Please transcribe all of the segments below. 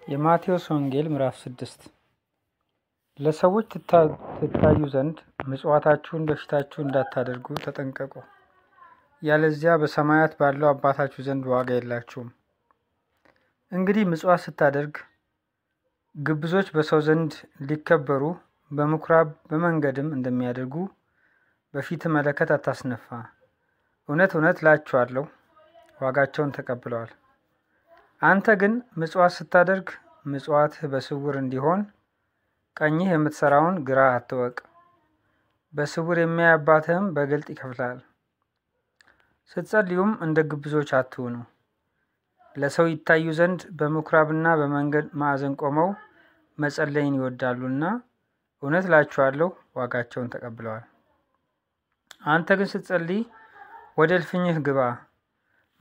የማቴዎስ ወንጌል ምዕራፍ 6 ለሰዎች ትታዩ ዘንድ ምጽዋታችሁን በፊታችሁ እንዳታደርጉ ተጠንቀቁ፣ ያለዚያ በሰማያት ባለው አባታችሁ ዘንድ ዋጋ የላችሁም። እንግዲህ ምጽዋት ስታደርግ ግብዞች በሰው ዘንድ ሊከበሩ በምኩራብ በመንገድም እንደሚያደርጉ በፊት መለከት አታስነፋ። እውነት እውነት እላችኋለሁ ዋጋቸውን ተቀብለዋል። አንተ ግን ምጽዋት ስታደርግ ምጽዋትህ በስውር እንዲሆን ቀኝህ የምትሰራውን ግራህ አትወቅ። በስውር የሚያይ አባትህም በግልጥ ይከፍላል። ስትጸልዩም እንደ ግብዞች አትሁኑ፣ ለሰው ይታዩ ዘንድ በምኩራብና በመንገድ ማዕዘን ቆመው መጸለይን ይወዳሉና እውነት እላችኋለሁ ዋጋቸውን ተቀብለዋል። አንተ ግን ስትጸልይ ወደ እልፍኝህ ግባ፣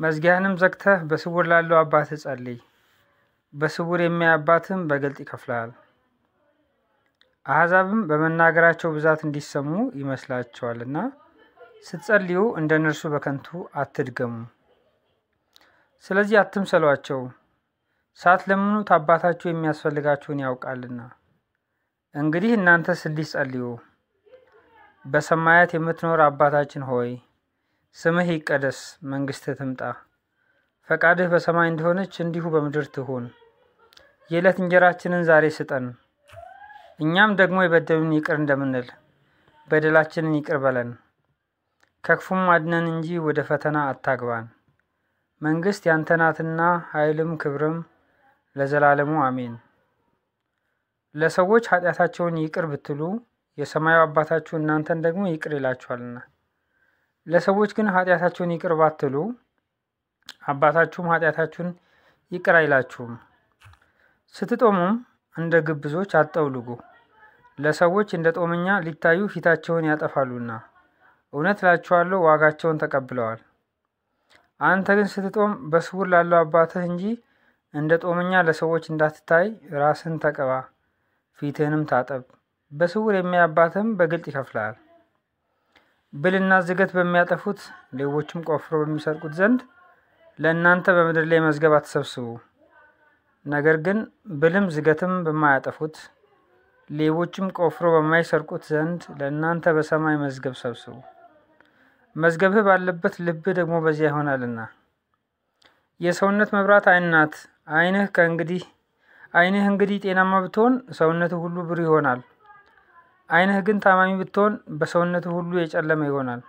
መዝጊያህንም ዘግተህ በስውር ላለው አባትህ ጸልይ። በስውር የሚያይ አባትህም በግልጥ ይከፍልሃል። አሕዛብም በመናገራቸው ብዛት እንዲሰሙ ይመስላቸዋልና ስትጸልዩ እንደ እነርሱ በከንቱ አትድገሙ። ስለዚህ አትምሰሏቸው፣ ሳትለምኑት አባታችሁ የሚያስፈልጋችሁን ያውቃልና። እንግዲህ እናንተስ እንዲህ ጸልዩ። በሰማያት የምትኖር አባታችን ሆይ፣ ስምህ ይቀደስ፣ መንግሥትህ ትምጣ፣ ፈቃድህ በሰማይ እንደሆነች እንዲሁ በምድር ትሁን። የዕለት እንጀራችንን ዛሬ ስጠን፣ እኛም ደግሞ የበደሉን ይቅር እንደምንል በደላችንን ይቅር በለን፣ ከክፉም አድነን እንጂ ወደ ፈተና አታግባን። መንግሥት ያንተ ናትና ኃይልም ክብርም ለዘላለሙ አሜን። ለሰዎች ኃጢአታቸውን ይቅር ብትሉ የሰማዩ አባታችሁ እናንተን ደግሞ ይቅር ይላችኋልና። ለሰዎች ግን ኃጢአታቸውን ይቅር ባትሉ አባታችሁም ኃጢአታችሁን ይቅር አይላችሁም። ስትጦሙም እንደ ግብዞች አትጠውልጉ፣ ለሰዎች እንደ ጦመኛ ሊታዩ ፊታቸውን ያጠፋሉና እውነት እላችኋለሁ ዋጋቸውን ተቀብለዋል። አንተ ግን ስትጦም በስውር ላለው አባትህ እንጂ እንደ ጦመኛ ለሰዎች እንዳትታይ ራስህን ተቀባ፣ ፊትህንም ታጠብ። በስውር የሚያይ አባትህም በግልጥ ይከፍልሃል። ብልና ዝገት በሚያጠፉት ሌቦችም ቆፍሮ በሚሰርቁት ዘንድ ለእናንተ በምድር ላይ መዝገብ አትሰብስቡ። ነገር ግን ብልም ዝገትም በማያጠፉት ሌቦችም ቆፍሮ በማይሰርቁት ዘንድ ለእናንተ በሰማይ መዝገብ ሰብስቡ። መዝገብህ ባለበት ልብህ ደግሞ በዚያ ይሆናልና። የሰውነት መብራት ዓይን ናት። ዓይንህ እንግዲህ ጤናማ ብትሆን ሰውነትህ ሁሉ ብሩህ ይሆናል። ዓይንህ ግን ታማሚ ብትሆን በሰውነትህ ሁሉ የጨለመ ይሆናል።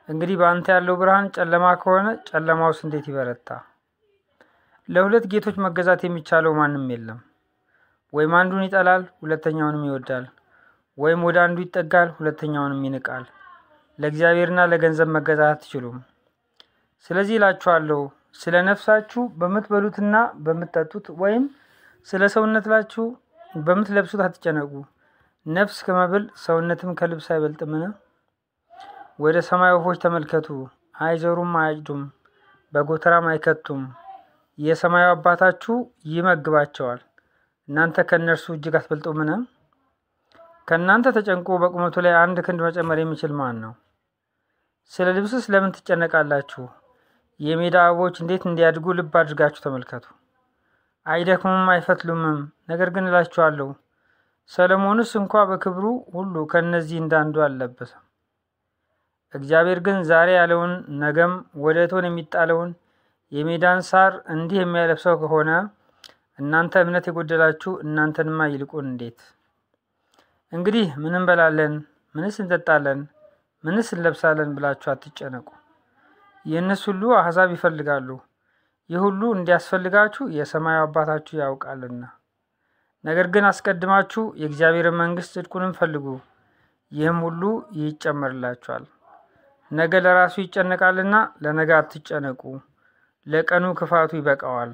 እንግዲህ በአንተ ያለው ብርሃን ጨለማ ከሆነ ጨለማውስ እንዴት ይበረታ! ለሁለት ጌቶች መገዛት የሚቻለው ማንም የለም። ወይም አንዱን ይጠላል ሁለተኛውንም ይወዳል፣ ወይም ወደ አንዱ ይጠጋል ሁለተኛውንም ይንቃል። ለእግዚአብሔርና ለገንዘብ መገዛት አትችሉም። ስለዚህ እላችኋለሁ ስለ ነፍሳችሁ በምትበሉትና በምትጠጡት ወይም ስለ ሰውነታችሁ በምትለብሱት አትጨነቁ። ነፍስ ከመብል ሰውነትም ከልብስ አይበልጥምን? ወደ ሰማይ ወፎች ተመልከቱ፣ አይዘሩም አያጭዱም፣ በጎተራም አይከቱም፣ የሰማዩ አባታችሁ ይመግባቸዋል። እናንተ ከእነርሱ እጅግ አትበልጡምን? ከእናንተ ተጨንቆ በቁመቱ ላይ 1 ክንድ መጨመር የሚችል ማን ነው? ስለ ልብስስ ለምን ትጨነቃላችሁ? የሜዳ አበቦች እንዴት እንዲያድጉ ልብ አድርጋችሁ ተመልከቱ። አይደክሙም አይፈትሉምም። ነገር ግን እላችኋለሁ ሰለሞንስ እንኳ በክብሩ ሁሉ ከእነዚህ እንዳንዱ አልለበሰም። እግዚአብሔር ግን ዛሬ ያለውን ነገም ወደ እቶን የሚጣለውን የሜዳን ሳር እንዲህ የሚያለብሰው ከሆነ እናንተ እምነት የጎደላችሁ እናንተንማ ይልቁን እንዴት! እንግዲህ ምን እንበላለን፣ ምንስ እንጠጣለን፣ ምንስ እንለብሳለን ብላችሁ አትጨነቁ። ይህንስ ሁሉ አሕዛብ ይፈልጋሉ። ይህ ሁሉ እንዲያስፈልጋችሁ የሰማዩ አባታችሁ ያውቃልና። ነገር ግን አስቀድማችሁ የእግዚአብሔርን መንግሥት ጽድቁንም ፈልጉ፣ ይህም ሁሉ ይጨመርላችኋል። ነገ ለራሱ ይጨነቃልና ለነገ አትጨነቁ፣ ለቀኑ ክፋቱ ይበቃዋል።